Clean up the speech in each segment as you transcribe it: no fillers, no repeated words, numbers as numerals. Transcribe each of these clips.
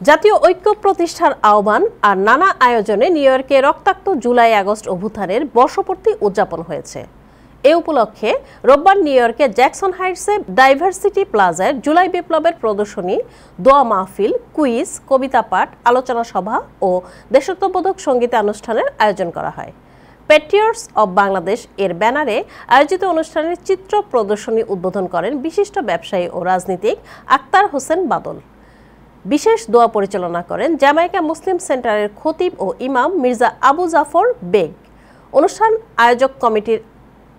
জাতীয় ঐক্য প্রতিষ্ঠার আহ্বান আর নানা আয়োজনে নিউ ইয়র্কে রক্তাক্ত জুলাই আগস্ট অভ্যুত্থানের বর্ষপূর্তি উদযাপন হয়েছে। এ উপলক্ষে রোববার নিউ ইয়র্কের জ্যাকসন হাইটসে ডাইভার্সিটি প্লাজায় জুলাই বিপ্লবের প্রদর্শনী, দোয়া মাহফিল, কুইজ, কবিতা পাঠ, আলোচনা সভা ও দেশাত্মবোধক সঙ্গীতানুষ্ঠানের আয়োজন করা হয়। প্যাট্রিয়টস অব বাংলাদেশ এর ব্যানারে আয়োজিত অনুষ্ঠানের চিত্র প্রদর্শনী উদ্বোধন করেন বিশিষ্ট ব্যবসায়ী ও রাজনীতিক আক্তার হোসেন বাদল। বিশেষ দোয়া পরিচালনা করেন জামাইকা মুসলিম সেন্টারের খতিব ও ইমাম মির্জা আবু জাফর বেগ। অনুষ্ঠান আয়োজক কমিটির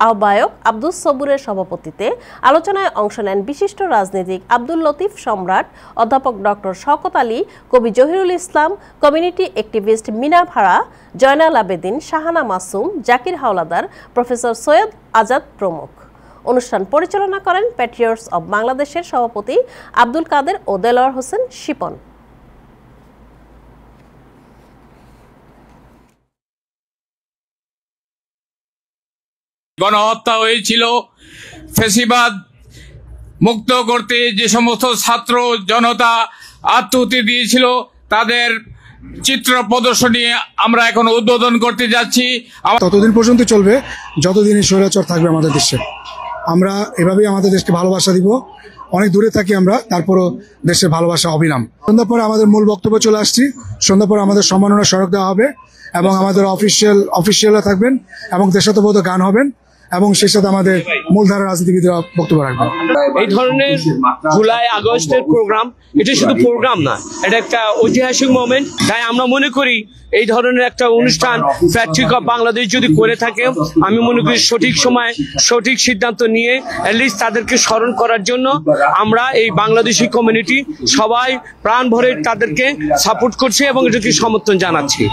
আহ্বায়ক আব্দুস সবুরের সভাপতিত্বে আলোচনায় অংশ নেন বিশিষ্ট রাজনীতিক আব্দুল লতিফ সম্রাট, অধ্যাপক ডক্টর শওকত আলী, কবি জহিরুল ইসলাম, কমিউনিটি অ্যাক্টিভিস্ট মিনা ভাড়া, জয়নাল আবেদিন, শাহানা মাসুম, জাকির হাওলাদার, প্রফেসর সৈয়দ আজাদ প্রমুখ। অনুষ্ঠান পরিচালনা করেন প্যাট্রিয়টস অব বাংলাদেশের সভাপতি আব্দুল কাদের ও দেলোয়ার হোসেন শিপন। গণহত্যা হয়েছিল, ফ্যাসিবাদ মুক্ত করতে যে সমস্ত ছাত্র জনতা আত্মহতি দিয়েছিল তাদের চিত্র প্রদর্শনী আমরা এখন উদ্বোধন করতে যাচ্ছি। ততদিন পর্যন্ত চলবে যতদিন স্বৈরাচার থাকবে আমাদের দেশে। আমরা এভাবেই আমাদের দেশকে ভালোবাসা দিব। অনেক দূরে থাকি আমরা, তারপরও দেশের ভালোবাসা অবিরাম। সন্ধ্যার পরে আমাদের মূল বক্তব্য চলে আসছি। সন্ধ্যার পরে আমাদের সম্মাননা স্মারক দেওয়া হবে এবং আমাদের অফিসিয়ালরা থাকবেন এবং দেশাত্মবোধক গান হবেন এবং সেই সাথে আমাদের মূলধারা রাজনীতিবিদরা বক্তব্য রাখবেন। এই ধরনের জুলাই আগস্টের প্রোগ্রাম, এটা শুধু প্রোগ্রাম না, এটা একটা ঐতিহাসিক মোমেন্ট। তাই আমরা মনে করি এই ধরনের একটা অনুষ্ঠান প্যাট্রিয়টস অব বাংলাদেশ যদি করে থাকে, আমি মনে করি সঠিক সময় সঠিক সিদ্ধান্ত নিয়ে অ্যাটলিস্ট তাদেরকে স্মরণ করার জন্য আমরা এই বাংলাদেশি কমিউনিটি সবাই প্রাণ ভরে তাদেরকে সাপোর্ট করছি এবং এটাকে সমর্থন জানাচ্ছি।